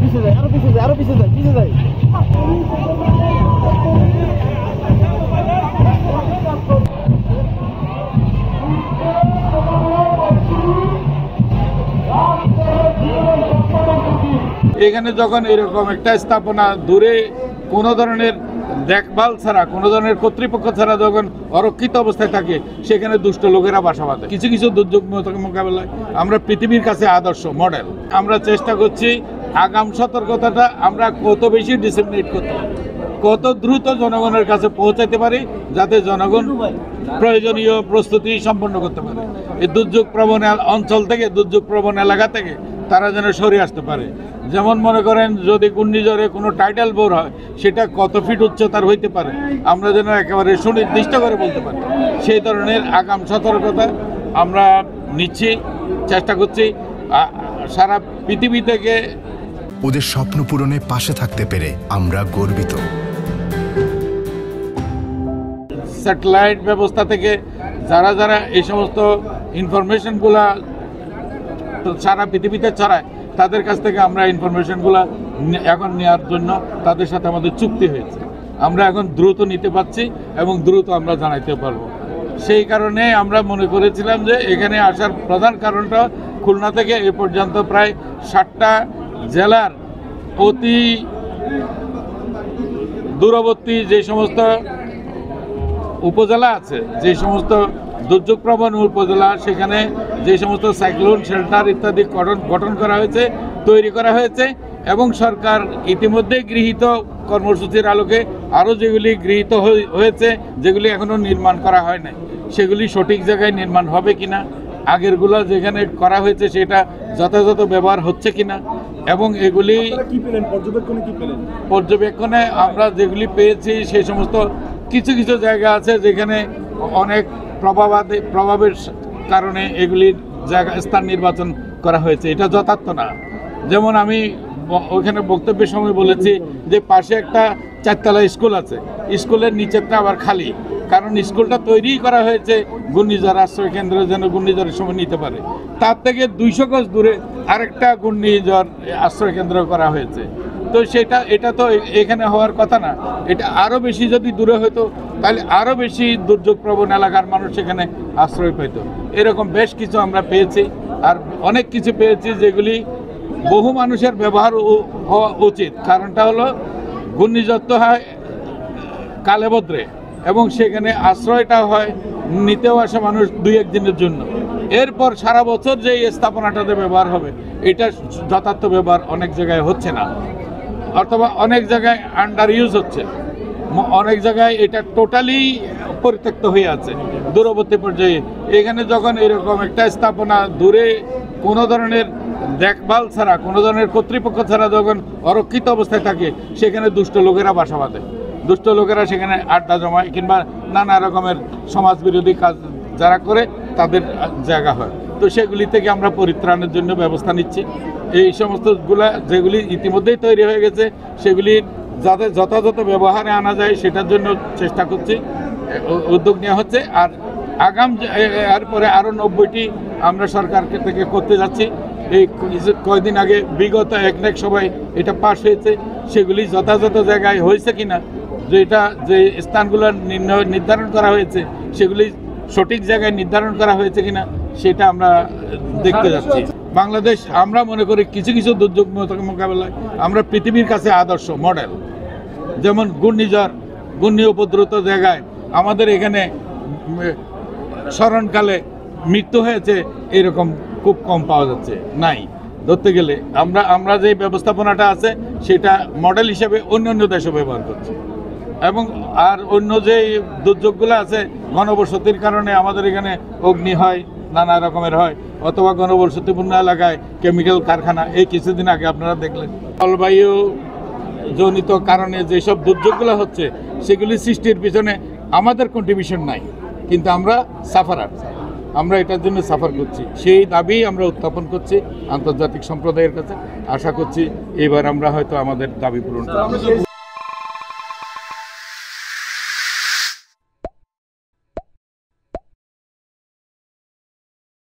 পিছিয়ে যায়, আরো পিছিয়ে যায়, আরো পিছিয়ে যায়, পিছিয়ে যায়। এখানে যখন এরকম একটা স্থাপনা দূরে কোনো ধরনের দেখভাল ছাড়া, কোনো ধরনের কর্তৃপক্ষ ছাড়া যখন অরক্ষিত অবস্থায় থাকে, সেখানে দুষ্ট লোকেরা বাসা বাঁধে। কিছু কিছু দুর্যোগ মোকাবেলায় আমরা পৃথিবীর কাছে আদর্শ মডেল। আমরা চেষ্টা করছি আগাম সতর্কতাটা আমরা কত বেশি ডিসেমিনেট করতে পারি, কত দ্রুত জনগণের কাছে পৌঁছাতে পারি, যাতে জনগণ প্রয়োজনীয় প্রস্তুতি সম্পন্ন করতে পারে। এই দুর্যোগ প্রবণ অঞ্চল থেকে, দুর্যোগ প্রবণ এলাকা থেকে তারা যেন সরে আসতে পারে। যেমন মনে করেন যদি ঘূর্ণিঝড়ে কোনো টাইডাল বোর হয়, সেটা কত ফিট উচ্চতার হইতে পারে আমরা যেন একেবারে সুনির্দিষ্ট করে বলতে পারি। সেই ধরনের আগাম সতর্কতা আমরা নিচ্ছি, চেষ্টা করছি। সারা পৃথিবী থেকে ওদের স্বপ্ন পূরণে পাশে থাকতে পেরে আমরা গর্বিত। স্যাটেলাইট ব্যবস্থা থেকে যারা যারা এই সমস্ত ইনফরমেশনগুলা সারা পৃথিবীতে ছড়ায়, তাদের কাছ থেকে আমরা ইনফরমেশনগুলো এখন নেওয়ার জন্য তাদের সাথে আমাদের চুক্তি হয়েছে। আমরা এখন দ্রুত নিতে পারছি এবং দ্রুত আমরা জানাইতে পারবো। সেই কারণে আমরা মনে করেছিলাম যে এখানে আসার প্রধান কারণটা খুলনা থেকে এ পর্যন্ত প্রায় 60টা জেলার অতি দূরবর্তী যে সমস্ত উপজেলা আছে, যে সমস্ত দুর্যোগপ্রবণ উপজেলা, সেখানে যে সমস্ত সাইক্লোন শেল্টার ইত্যাদি গঠন করা হয়েছে, তৈরি করা হয়েছে এবং সরকার ইতিমধ্যে গৃহীত কর্মসূচির আলোকে আরও যেগুলি গৃহীত হয়েছে, যেগুলি এখনও নির্মাণ করা হয় নাই, সেগুলি সঠিক জায়গায় নির্মাণ হবে কিনা, আগেরগুলো যেখানে করা হয়েছে সেটা যথাযথ ব্যবহার হচ্ছে কিনা, এবং এগুলি পর্যবেক্ষণে আমরা যেগুলি পেয়েছি সেই সমস্ত কিছু কিছু জায়গা আছে যেখানে অনেক প্রভাবের কারণে এগুলির জায়গা স্থান নির্বাচন করা হয়েছে, এটা যথার্থ না। যেমন আমি ওইখানে বক্তব্যের সময় বলেছি যে পাশে একটা 4তলা স্কুল আছে, স্কুলের নিচেরটা আবার খালি, কারণ স্কুলটা তৈরি করা হয়েছে ঘূর্ণিঝড় আশ্রয় কেন্দ্রে যেন ঘূর্ণিঝড়ের সময় নিতে পারে। তার থেকে 200 গজ দূরে আরেকটা ঘূর্ণিঝড় আশ্রয় কেন্দ্র করা হয়েছে। তো এটা তো এখানে হওয়ার কথা না। এটা আরও বেশি যদি দূরে হতো তাহলে আরও বেশি দুর্যোগপ্রবণ এলাকার মানুষ সেখানে আশ্রয় পেত। এরকম বেশ কিছু আমরা পেয়েছি, আর অনেক কিছু পেয়েছি যেগুলি বহু মানুষের ব্যবহার হওয়া উচিত। কারণটা হলো ঘূর্ণিঝড় তো হয় কালেভদ্রে, এবং সেখানে আশ্রয়টা হয় নিতেও আসে মানুষ 2-1 দিনের জন্য। এরপর সারা বছর যে স্থাপনাটাতে ব্যবহার হবে, এটা যথার্থ ব্যবহার অনেক জায়গায় হচ্ছে না, অথবা অনেক জায়গায় আন্ডার ইউজ হচ্ছে, অনেক জায়গায় এটা টোটালি পরিত্যক্ত হয়ে আছে দূরবর্তী পর্যায়ে। এখানে যখন এরকম একটা স্থাপনা দূরে কোনো ধরনের দেখভাল ছাড়া, কোনো ধরনের কর্তৃপক্ষ ছাড়া যখন অরক্ষিত অবস্থায় থাকে, সেখানে দুষ্ট লোকেরা বাসা বাঁধে। দুষ্ট লোকেরা সেখানে আড্ডা জমায় কিংবা নানা রকমের সমাজবিরোধী কাজ যারা করে তাদের জায়গা হয়। তো সেগুলি থেকে আমরা পরিত্রাণের জন্য ব্যবস্থা নিচ্ছি। এই সমস্তগুলা যেগুলি ইতিমধ্যেই তৈরি হয়ে গেছে, সেগুলি যাতে যথাযথ ব্যবহারে আনা যায় সেটার জন্য চেষ্টা করছি, উদ্যোগ নেওয়া হচ্ছে। আর আগাম এরপরে আরও 90টি আমরা সরকার থেকে করতে যাচ্ছি। এই কয়েকদিন আগে বিগত একনেক সভায় এটা পাশ হয়েছে, সেগুলি যথাযথ জায়গায় হয়েছে কিনা, যেটা যে স্থানগুলো নির্ধারণ করা হয়েছে সেগুলি সঠিক জায়গায় নির্ধারণ করা হয়েছে কিনা সেটা আমরা দেখতে যাচ্ছি। বাংলাদেশ আমরা মনে করি কিছু কিছু দুর্যোগ মোকাবেলায় আমরা পৃথিবীর কাছে আদর্শ মডেল। যেমন ঘূর্ণি উপদ্রুত জায়গায় আমাদের এখানে স্মরণকালে মৃত্যু হয়েছে এরকম খুব কম পাওয়া যাচ্ছে, নাই ধরতে গেলে। আমরা যে ব্যবস্থাপনাটা আছে সেটা মডেল হিসেবে অন্য দেশে ব্যবহার করছি। এবং আর অন্য যে দুর্যোগগুলো আছে, ঘনবসতির কারণে আমাদের এখানে অগ্নি হয়, নানা রকমের হয়, অথবা ঘনবসতিপূর্ণ এলাকায় কেমিক্যাল কারখানা। এই কিছুদিন আগে আপনারা দেখলেন জলবায়ু জনিত কারণে যেসব দুর্যোগগুলো হচ্ছে, সেগুলি সৃষ্টির পিছনে আমাদের কন্ট্রিবিউশন নাই, কিন্তু আমরা সাফারার, আমরা এটার জন্য সাফার করছি। সেই দাবি আমরা উত্থাপন করছি আন্তর্জাতিক সম্প্রদায়ের কাছে। আশা করছি এবার আমরা হয়তো আমাদের দাবি পূরণ করব।